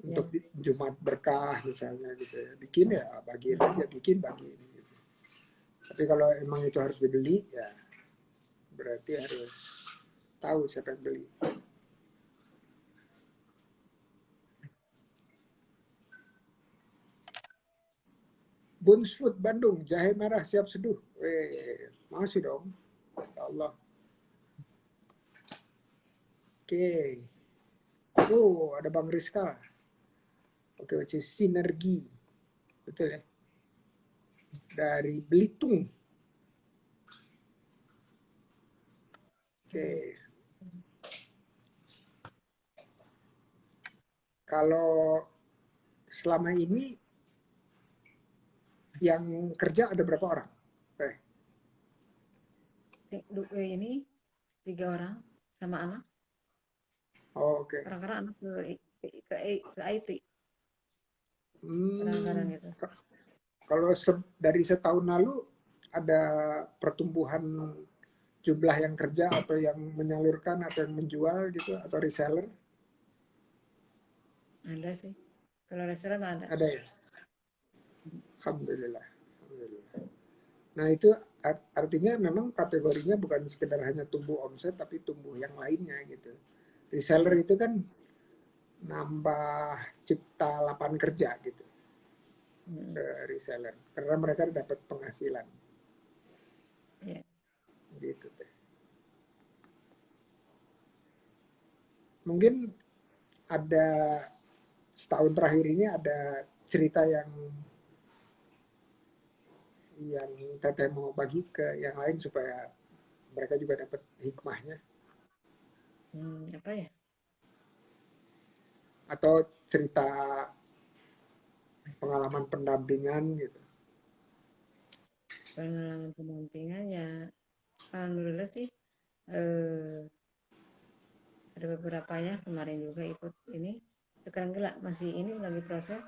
untuk Jumat berkah misalnya gitu ya, bikin ya bagiin aja, bagiin gitu. Tapi kalau emang itu harus dibeli ya berarti harus tahu siapa yang beli. Buns Food Bandung, jahe merah siap seduh. Masih dong. Ya Allah. Oke. Oh, ada Bang Rizka. Oke, sinergi. Betul ya. Dari Belitung. Oke. Kalau selama ini yang kerja ada berapa orang? Ini 3 orang sama anak. Oh, oke. Kadang-kadang anak ke IT. Kadang-kadang gitu. Kalau dari setahun lalu ada pertumbuhan jumlah yang kerja atau yang menyalurkan atau yang menjual gitu atau reseller? Ada sih. Kalau restoran ada. Ada ya? Alhamdulillah. Nah itu artinya memang kategorinya bukan sekedar hanya tumbuh omset tapi tumbuh yang lainnya gitu. Reseller itu kan nambah cipta lapangan kerja gitu ke reseller karena mereka dapat penghasilan. Gitu deh. Mungkin ada setahun terakhir ini ada cerita yang Teteh mau bagi ke yang lain supaya mereka juga dapat hikmahnya. Apa ya? Atau cerita pengalaman pendampingan gitu. Pengalaman pendampingan ya, alhamdulillah sih ada beberapa ya kemarin juga ikut ini. Sekarang masih ini lagi proses.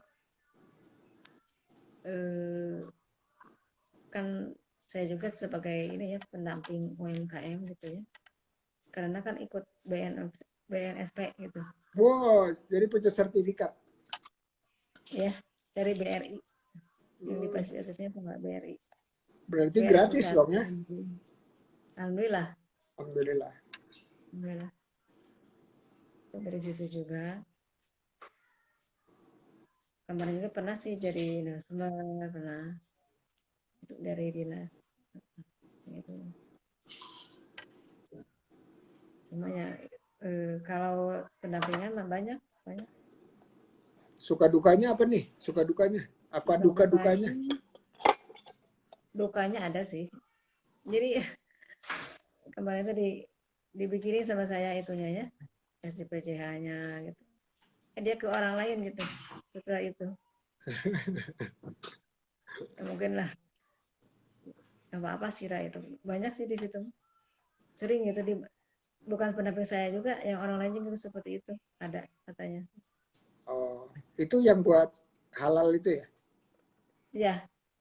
Kan saya juga sebagai ini ya pendamping UMKM gitu ya. Karena kan ikut BNSP gitu. Wow, jadi punya sertifikat. Ya, dari BRI yang Oh, difasilitasinya sama BRI. berarti BRI gratis Pusat. dong ya? Alhamdulillah. Alhamdulillah. Alhamdulillah. Dari situ juga. Kemarin juga pernah sih jadi narasumber, pernah untuk dari dinas itu. Cuma ya kalau pendampingan mah banyak. Suka dukanya apa nih? Suka dukanya? Apa duka-dukanya? Dukanya ada sih. Jadi kemarin itu dibikinin sama saya itunya ya, SPCH-nya gitu. Dia ke orang lain gitu setelah itu. Ya, mungkin lah apa-apa sih itu. Banyak sih di situ. Sering gitu bukan pendamping saya juga, yang orang lain juga seperti itu ada katanya. Oh, itu yang buat halal itu ya? Ya,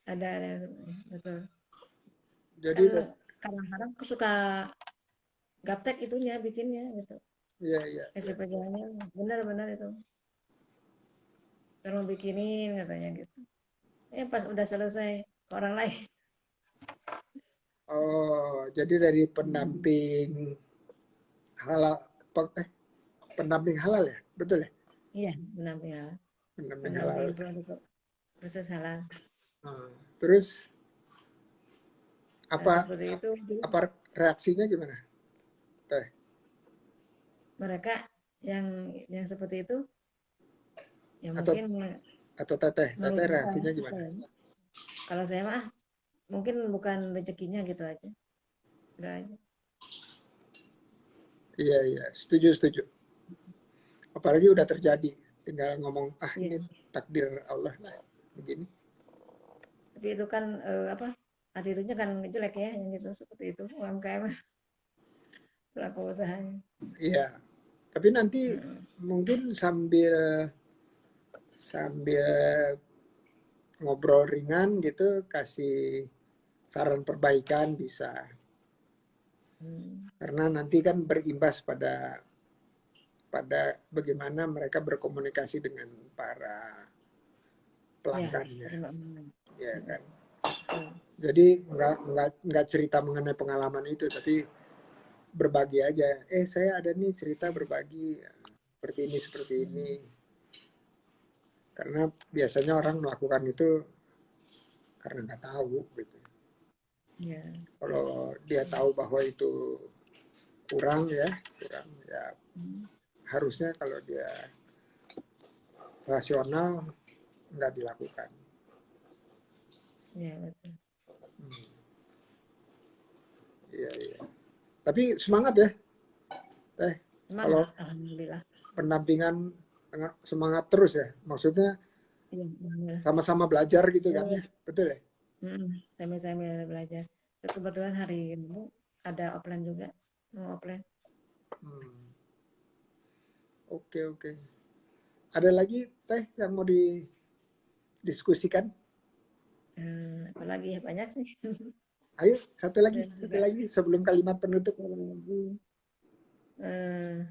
ada betul. Jadi, Kan kadang-kadang aku suka gaptek itunya bikinnya gitu. iya, iya. SPJ-nya benar-benar itu. Tolong bikinin katanya gitu. Pas udah selesai ke orang lain. Oh, jadi dari pendamping halal, pendamping halal ya? Betul ya? Iya, benar ya. Pendamping halal. Pendamping produk proses halal. Nah, terus Nah, apa seperti itu apa reaksinya gimana? Teh. mereka yang seperti itu ya Atau mungkin teteh, teteh menurut saya reaksinya suka gimana? ya. Kalau saya mah mungkin bukan rezekinya gitu aja. Udah aja. Iya, iya, setuju, setuju. Apalagi udah terjadi, tinggal ngomong, ah Iya. ini takdir Allah lah, begini. Tapi itu kan apa? Attitude-nya kan jelek ya yang gitu seperti itu UMKM pelaku usahanya. Iya, tapi nanti Hmm. mungkin sambil sambil ngobrol ringan gitu, kasih saran perbaikan bisa. Hmm. Karena nanti kan berimbas pada pada bagaimana mereka berkomunikasi dengan para Ya, pelanggannya, terima ya kasih. kan. Hmm. Jadi nggak cerita mengenai pengalaman itu, tapi berbagi aja. Saya ada nih cerita berbagi seperti ini. Karena biasanya orang melakukan itu karena nggak tahu gitu. Ya. Kalau dia tahu bahwa itu kurang ya Hmm. harusnya kalau dia rasional nggak dilakukan. Ya, betul. Hmm, iya, iya. Tapi semangat ya, teh. Kalau Semangat, alhamdulillah. pendampingan semangat terus ya. Maksudnya Iya, alhamdulillah. sama-sama belajar gitu kan ya, betul ya? Sambil belajar. Kebetulan hari ini ada offline juga, mau offline. Hmm, oke, oke. Ada lagi teh yang mau didiskusikan? Apalagi ya banyak sih. Ayo, satu Dan juga lagi sebelum kalimat penutup. lagi eh,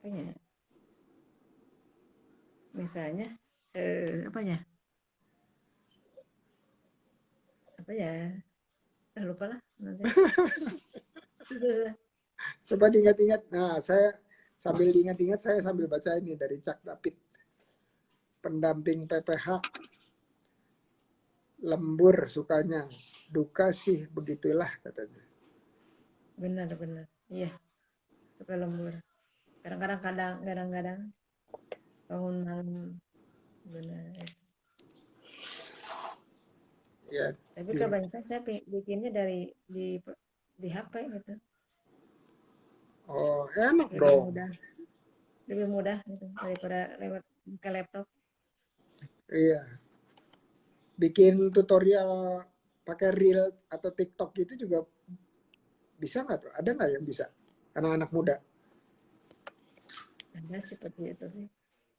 apa ya? Misalnya apa ya? Apa ya? Lupa lah nanti. Coba diingat-ingat. Nah, saya sambil diingat-ingat, saya sambil baca ini dari Cak David. Pendamping PPH, lembur sukanya. Duka sih begitulah katanya. Benar-benar. Iya, suka lembur. Kadang-kadang bangun malam benar. Ya, Tapi di, kebanyakan saya bikinnya di HP gitu. oh enak Lebih dong. mudah, lebih mudah gitu daripada lewat ke laptop. Iya, bikin tutorial pakai Reel atau TikTok itu juga bisa nggak tuh? Ada nggak yang bisa? Anak-anak muda. Ada seperti itu sih.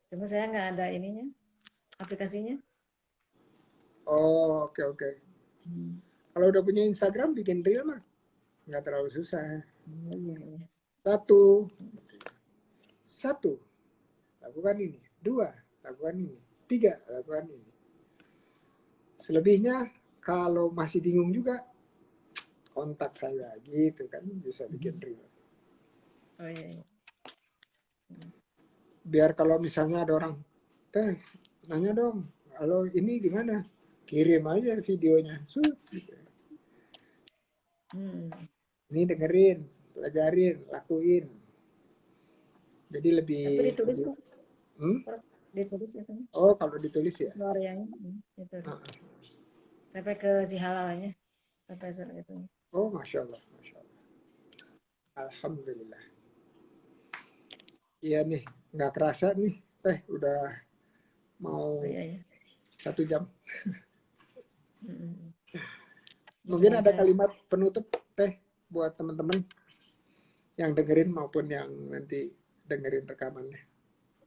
Cuma saya nggak ada ininya, aplikasinya. Oh, oke, oke. Kalau udah punya Instagram, bikin reel mah nggak terlalu susah. Oh, iya, iya. Satu, lakukan ini. Dua, lakukan ini. Tiga, lakukan ini. Selebihnya, kalau masih bingung juga, kontak saya gitu kan, bisa bikin reel. Oh iya, iya. Biar kalau misalnya ada orang, nanya dong, kalau ini gimana? Kirim aja videonya. Gitu. Ini dengerin, pelajarin, lakuin. Jadi lebih, Tapi ditulis kok, hmm? ditulis ya kan? Oh, kalau ditulis ya. Koreanya, ditulis. Sampai ke si halalnya, sampai itu. Oh, masya Allah, masya Allah. Alhamdulillah. Iya nih, nggak kerasa nih, udah mau Oh iya, iya. 1 jam. Mm-mm. Mungkin ada Biasa. kalimat penutup buat teman-teman yang dengerin maupun yang nanti dengerin rekamannya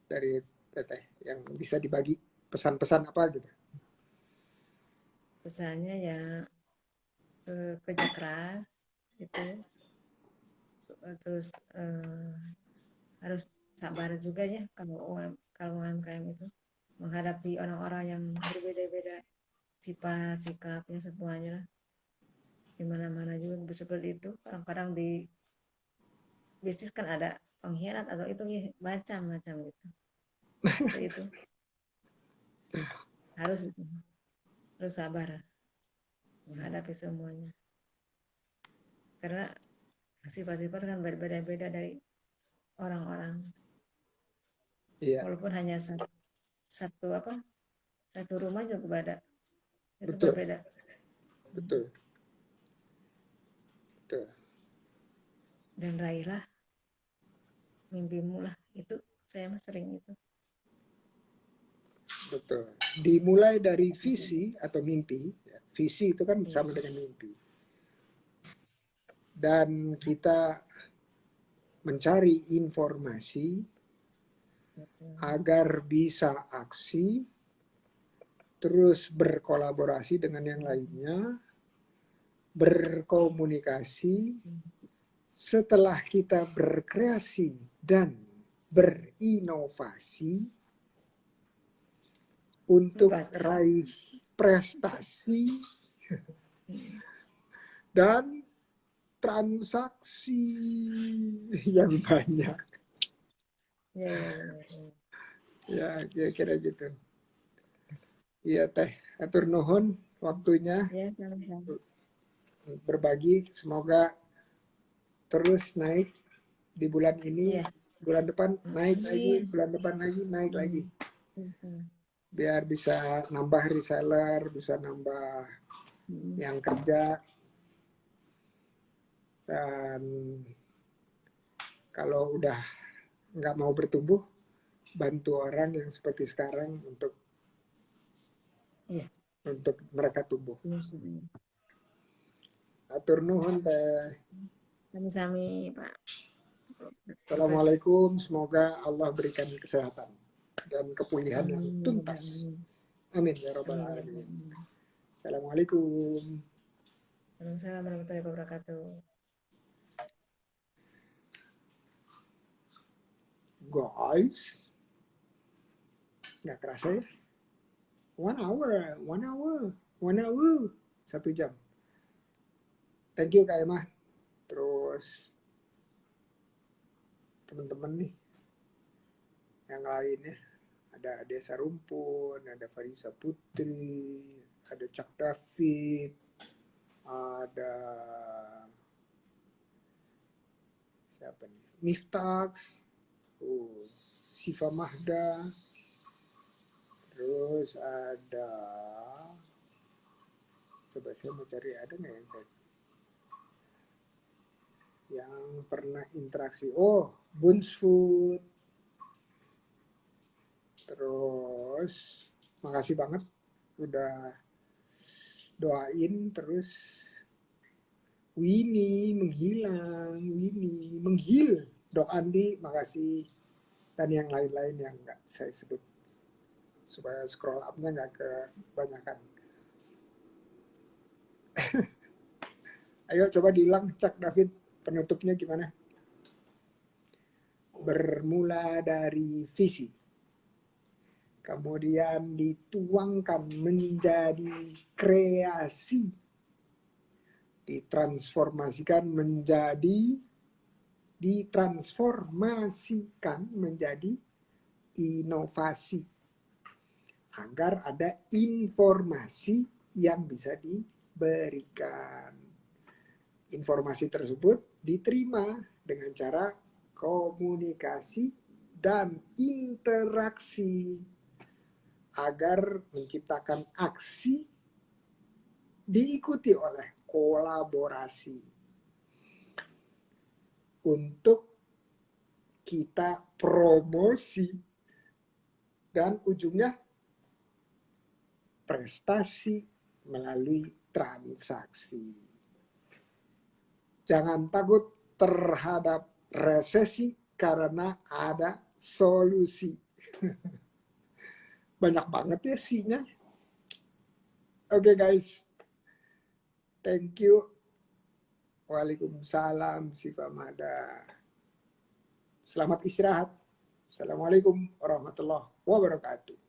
dari Teteh yang bisa dibagi pesan-pesan apa gitu. Pesannya ya kerja keras gitu, terus harus sabar juga ya kalau UMKM itu menghadapi orang-orang yang berbeda-beda sifat sikapnya semuanya lah, di mana-mana juga seperti itu. Kadang-kadang di bisnis kan ada pengkhianat atau itu ya, macam-macam gitu. Seperti itu harus sabar menghadapi semuanya, karena sifat-sifat kan berbeda-beda dari orang-orang, Iya, walaupun hanya satu satu rumah juga beda, itu betul, berbeda. betul, betul. Dan raihlah mimpimu lah, itu saya mah sering itu. Betul. Dimulai dari visi atau mimpi. Visi itu kan Iya. sama dengan mimpi. Dan kita mencari informasi agar bisa aksi, terus berkolaborasi dengan yang lainnya, berkomunikasi. Setelah kita berkreasi dan berinovasi untuk raih prestasi dan transaksi yang banyak. Ya, ya, ya, ya. Ya, kira-kira gitu. Iya, Teh. Atur nuhun waktunya Ya, sama-sama. berbagi. Semoga terus naik di bulan ini. Ya. Bulan depan naik lagi, Amin. bulan depan lagi, naik lagi. Ya. Biar bisa nambah reseller, bisa nambah yang kerja. Dan kalau udah nggak mau bertumbuh, bantu orang yang seperti sekarang untuk Ya. mereka tumbuh. Ya. Atur nuhun Teh. Sami-sami Pak. Assalamualaikum, semoga Allah berikan kesehatan dan kepulihan yang Amin. tuntas. Amin ya rabbal Amin. alamin. Assalamualaikum. Waalaikumsalam warahmatullahi wabarakatuh. Guys, nggak kerasa ya? 1 hour, 1 jam. Thank you Kak Emma. Terus teman-teman nih yang lainnya, ada Desa Rumpun, ada Farisa Putri, ada Cak David, ada siapa nih? Miftax, Siva Mahda, terus ada, coba saya mau cari ada nggak yang pernah interaksi. Oh, Buns Food. Terus makasih banget udah doain. Terus Winnie menghilang, Winnie menghil, Dok Andi makasih, dan yang lain-lain yang nggak saya sebut supaya scroll up-nya nggak kebanyakan. Ayo coba diulang, Cak David, penutupnya gimana? Bermula dari visi, kemudian dituangkan menjadi kreasi, ditransformasikan menjadi inovasi, agar ada informasi yang bisa diberikan. Informasi tersebut diterima dengan cara komunikasi dan interaksi agar menciptakan aksi diikuti oleh kolaborasi untuk kita promosi dan ujungnya prestasi melalui transaksi. Jangan takut terhadap resesi karena ada solusi. Banyak banget ya sih-nya. Oke guys. Thank you. Waalaikumsalam Sifamada. Selamat istirahat. Assalamualaikum warahmatullahi wabarakatuh.